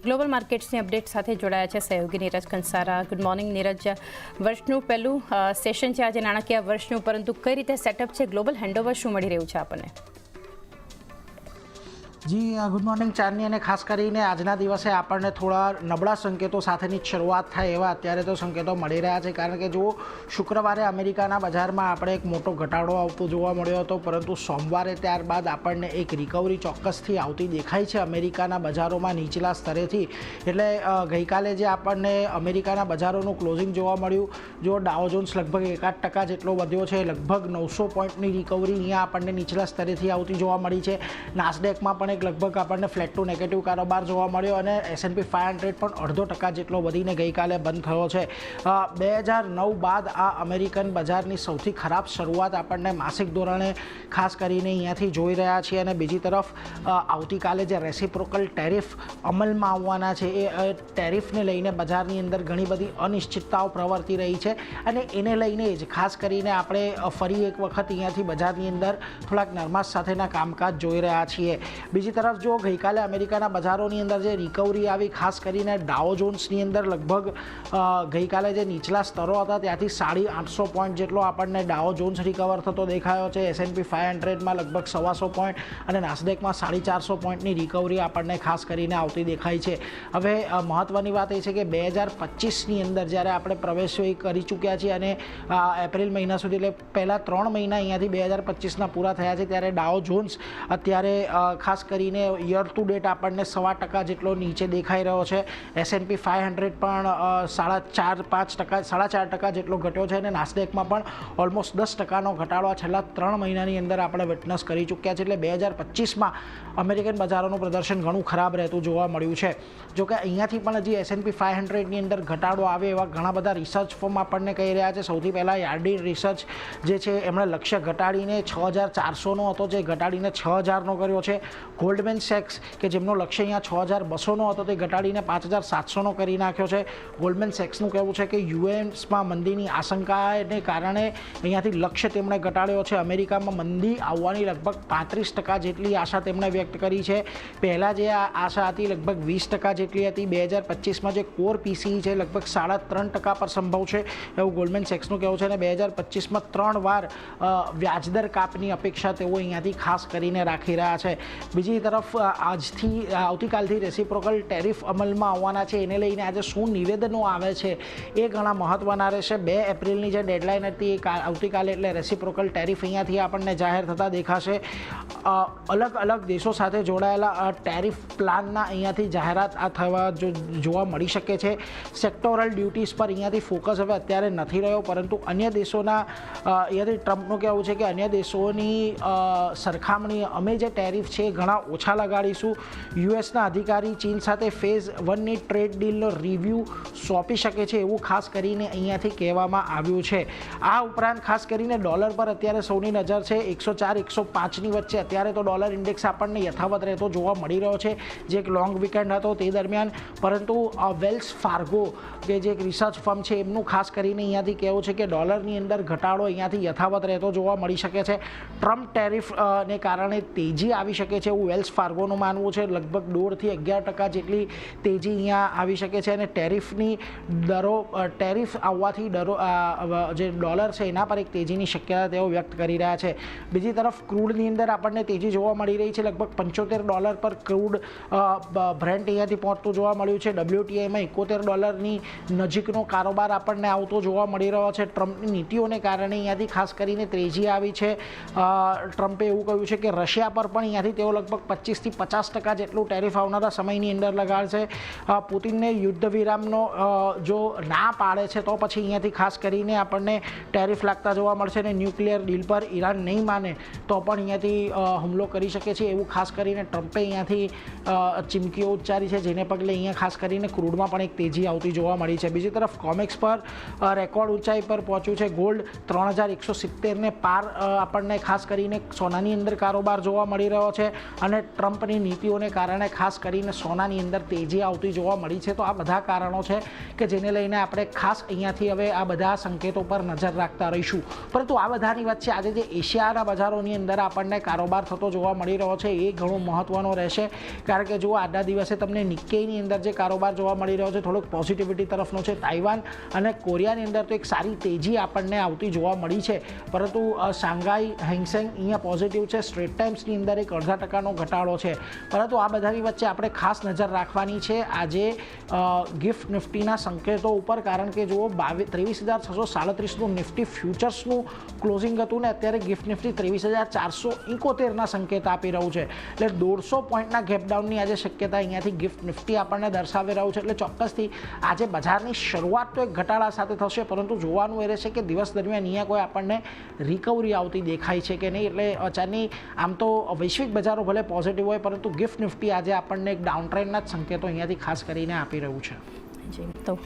Global માર્કેટ્સની update સાથે જોડાયા છે સહયોગી નીરજ કંસારા. Good morning Neeraj. વર્ષનું પહેલું સેશન છે આજે નાણાકીય વર્ષનું, પરંતુ કઈ રીતે સેટઅપ છે ગ્લોબલ હેન્ડઓવર શું મળી રહ્યું છે આપણને? જી ગુડ મોર્નિંગ ચાંદની. અને ખાસ કરીને આજના દિવસે આપણને થોડા નબળા સંકેતો સાથેની શરૂઆત થાય એવા અત્યારે તો સંકેતો મળી રહ્યા છે, કારણ કે જો શુક્રવારે અમેરિકાના બજારમાં આપણે એક મોટો ઘટાડો આવતો જોવા મળ્યો હતો, પરંતુ સોમવારે ત્યારબાદ આપણને એક રિકવરી ચોક્કસથી આવતી દેખાય છે અમેરિકાના બજારોમાં નીચલા સ્તરેથી. એટલે ગઈકાલે જે આપણને અમેરિકાના બજારોનું ક્લોઝિંગ જોવા મળ્યું, જો ડાઉ જોન્સ લગભગ 1% જેટલો વધ્યો છે, લગભગ 900 પોઈન્ટની રિકવરી અહીંયા આપણને નીચલા સ્તરેથી આવતી જોવા મળી છે. નાસ્ડેકમાં પણ લગભગ આપણને ફ્લેટ ટુ નેગેટિવ કારોબાર જોવા મળ્યો અને S&P 500 પણ 0.5% જેટલો વધીને ગઈકાલે બંધ થયો છે. 2009 બાદ આ અમેરિકન બજારની સૌથી ખરાબ શરૂઆત આપણને માસિક ધોરણે ખાસ કરીને અહીંયાથી જોઈ રહ્યા છીએ. અને બીજી તરફ આવતીકાલે જે રેસિપ્રોકલ ટેરિફ અમલમાં આવવાના છે, એ ટેરિફને લઈને બજારની અંદર ઘણી બધી અનિશ્ચિતતાઓ પ્રવર્તી રહી છે, અને એને લઈને જ ખાસ કરીને આપણે ફરી એક વખત અહીંયાથી બજારની અંદર થોડાક નરમાશ સાથેના કામકાજ જોઈ રહ્યા છીએ. બીજી તરફ જો ગઈકાલે અમેરિકાના બજારોની અંદર જે રિકવરી આવી, ખાસ કરીને ડાઉ જોન્સની અંદર લગભગ ગઈકાલે જે નીચલા સ્તરો હતા ત્યાંથી 850 પોઈન્ટ જેટલો આપણને ડાઉ જોન્સ રિકવર થતો દેખાયો છે. S&P 500માં લગભગ 125 પોઈન્ટ અને નાસ્ડેકમાં 450 પોઈન્ટની રિકવરી આપણને ખાસ કરીને આવતી દેખાય છે. હવે મહત્ત્વની વાત એ છે કે 2025ની અંદર જ્યારે આપણે પ્રવેશ કરી ચૂક્યા છીએ અને એપ્રિલ મહિના સુધી, એટલે પહેલાં 3 મહિના અહીંયાથી 2025ના પૂરા થયા છે, ત્યારે ડાઉ જોન્સ અત્યારે ખાસ કરીને યર ટુ ડેટ આપણને 1.25% જેટલો નીચે દેખાઈ રહ્યો છે. S&P 500 પણ 4.5% જેટલો ઘટ્યો છે, અને નાસ્ડેકમાં પણ ઓલમોસ્ટ 10%નો ઘટાડો આ છેલ્લા 3 મહિનાની અંદર આપણે વિટનેસ કરી ચૂક્યા છે. એટલે 2025માં અમેરિકન બજારોનું પ્રદર્શન ઘણું ખરાબ રહેતું જોવા મળ્યું છે. જોકે અહીંયાથી પણ હજી S&P 500ની અંદર ઘટાડો આવે એવા ઘણા બધા રિસર્ચ ફર્મ આપણને કહી રહ્યા છે. સૌથી પહેલાં યાર્ડિન રિસર્ચ જે છે એમણે લક્ષ્ય ઘટાડીને 6400નો હતો, જે ઘટાડીને 6000નો કર્યો છે. ગોલ્ડમેન સેક્સ કે જેમનો લક્ષ્ય અહીંયા 6200નો હતો, તે ઘટાડીને 5700નો કરી નાખ્યો છે. ગોલ્ડમેન સેક્સનું કહેવું છે કે યુએસમાં મંદીની આશંકાને કારણે અહીંયાથી લક્ષ્ય તેમણે ઘટાડ્યો છે. અમેરિકામાં મંદી આવવાની લગભગ 35% જેટલી આશા તેમણે વ્યક્ત કરી છે. પહેલાં જે આશા હતી લગભગ 20% જેટલી હતી. 2025માં જે કોર PCE છે લગભગ 3.5% પર સંભવ છે એવું ગોલ્ડમેન સેક્સનું કહેવું છે. અને 2025માં 3 વાર વ્યાજદર કાપની અપેક્ષા તેઓ અહીંયાથી ખાસ કરીને રાખી રહ્યા છે. બીજી તરફ આવતીકાલથી રેસિપ્રોકલ ટેરિફ અમલમાં આવવાના છે, એને લઈને આજે શું નિવેદનો આવે છે એ ઘણા મહત્ત્વના રહેશે. 2 એપ્રિલની જે ડેડલાઇન હતી આવતીકાલે, એટલે રેસિપ્રોકલ ટેરિફ અહીંયાથી આપણને જાહેર થતા દેખાશે. અલગ અલગ દેશો સાથે જોડાયેલા ટેરિફ પ્લાનના અહીંયાથી જાહેરાત થવા જોવા મળી શકે છે. સેક્ટોરલ ડ્યુટીઝ પર અહીંયાથી ફોકસ હવે અત્યારે નથી રહ્યો, પરંતુ અન્ય દેશોના અહીંયાથી ટ્રમ્પનું કહેવું છે કે અન્ય દેશોની સરખામણી અમે જે ટેરિફ છે ઘણા ઓછા લગાડીશું. યુએસના અધિકારી ચીન સાથે ફેઝ 1ની ટ્રેડ ડીલનો રિવ્યૂ સોંપી શકે છે એવું ખાસ કરીને અહીંયાથી કહેવામાં આવ્યું છે. આ ઉપરાંત ખાસ કરીને ડોલર પર અત્યારે સૌની નજર છે. 104-105ની વચ્ચે અત્યારે તો ડોલર ઇન્ડેક્સ આપણને યથાવત રહેતો જોવા મળી રહ્યો છે, જે એક લોંગ વીકેન્ડ હતો તે દરમિયાન. પરંતુ વેલ્સ ફાર્ગો કે જે એક રિસર્ચ ફર્મ છે એમનું ખાસ કરીને અહીંયાથી કહેવું છે કે ડોલરની અંદર ઘટાડો અહીંયાથી યથાવત રહેતો જોવા મળી શકે છે. ટ્રમ્પ ટેરિફને કારણે તેજી આવી શકે છે એવું વેલ્સ ફાર્ગોનું માનવું છે. લગભગ 1.5થી 11% જેટલી તેજી અહીંયા આવી શકે છે. અને ટેરિફ આવવાથી જે ડોલર છે એના પર એક તેજીની શક્યતા તેઓ વ્યક્ત કરી રહ્યા છે. બીજી તરફ ક્રૂડની અંદર આપણને તેજી જોવા મળી રહી છે. લગભગ $75 પર ક્રૂડ બ્રેન્ટ અહીંયાથી પહોંચતું જોવા મળ્યું છે. WTIમાં $71ની નજીકનો કારોબાર આપણને આવતો જોવા મળી રહ્યો છે. ટ્રમ્પની નીતિઓને કારણે અહીંયાથી ખાસ કરીને તેજી આવી છે. ટ્રમ્પે એવું કહ્યું છે કે રશિયા પર પણ અહીંયાથી તેઓ લગભગ 25થી 50% જેટલું ટેરિફ આવનારા સમયની અંદર લગાડશે. પુતિનને યુદ્ધ વિરામનો જો ના પાડે છે તો પછી અહીંયાથી ખાસ કરીને આપણને ટેરિફ લાગતા જોવા મળશે. અને ન્યુક્લિયર ડીલ પર ઈરાન નહીં માને તો પણ અહીંયાથી હુમલો કરી શકે છે એવું ખાસ કરીને ટ્રમ્પે અહીંયાથી ચીમકીઓ ઉચ્ચારી છે, જેને પગલે અહીંયા ખાસ કરીને ક્રૂડમાં પણ એક તેજી આવતી જોવા મળી છે. બીજી તરફ કોમેક્સ પર રેકોર્ડ ઊંચાઈ પર પહોંચ્યું છે. ગોલ્ડ 3170ને પાર આપણને ખાસ કરીને સોનાની અંદર કારોબાર જોવા મળી રહ્યો છે. અને અને ટ્રમ્પની નીતિઓને કારણે ખાસ કરીને સોનાની અંદર તેજી આવતી જોવા મળી છે. તો આ બધા કારણો છે કે જેને લઈને આપણે ખાસ અહીંયાથી હવે આ બધા સંકેતો પર નજર રાખતા રહીશું. પરંતુ આ બધાની વચ્ચે આજે જે એશિયાના બજારોની અંદર આપણને કારોબાર થતો જોવા મળી રહ્યો છે એ ઘણો મહત્વનો રહેશે. કારણ કે જો આજના દિવસે તમને નિક્કેઈની અંદર જે કારોબાર જોવા મળી રહ્યો છે થોડોક પોઝિટિવિટી તરફનો છે. તાઇવાન અને કોરિયાની અંદર તો એક સારી તેજી આપણને આવતી જોવા મળી છે. પરંતુ શાંઘાઈ હેંગસેંગ અહીંયા પોઝિટિવ છે. સ્ટ્રેટ ટાઈમ્સની અંદર એક 0.5% ઘટાડો છે. પરંતુ આ બધાની વચ્ચે આપણે ખાસ નજર રાખવાની છે આજે ગિફ્ટ નિફ્ટીના સંકેતો ઉપર. કારણ કે જુઓ 23,637નું નિફ્ટી ફ્યુચર્સનું ક્લોઝિંગ હતું ને અત્યારે ગિફ્ટ નિફ્ટી 23,471ના સંકેત આપી રહ્યું છે. એટલે 150 પોઈન્ટના ગેપડાઉનની આજે શક્યતા અહીંયાથી ગિફ્ટ નિફ્ટી આપણને દર્શાવી રહ્યું છે. એટલે ચોક્કસથી આજે બજારની શરૂઆત તો એક ઘટાડા સાથે થશે, પરંતુ જોવાનું એ રહેશે કે દિવસ દરમિયાન અહીંયા કોઈ આપણને રિકવરી આવતી દેખાય છે કે નહીં. એટલે અચાનક આમ તો વૈશ્વિક બજારો ભલે પોઝિટિવ હોય, પરંતુ ગિફ્ટ નિફ્ટી આજે આપણને એક ડાઉન ટ્રેન્ડના જ સંકેતો અહીંયાથી ખાસ કરીને આપી રહ્યું છે. જી, તો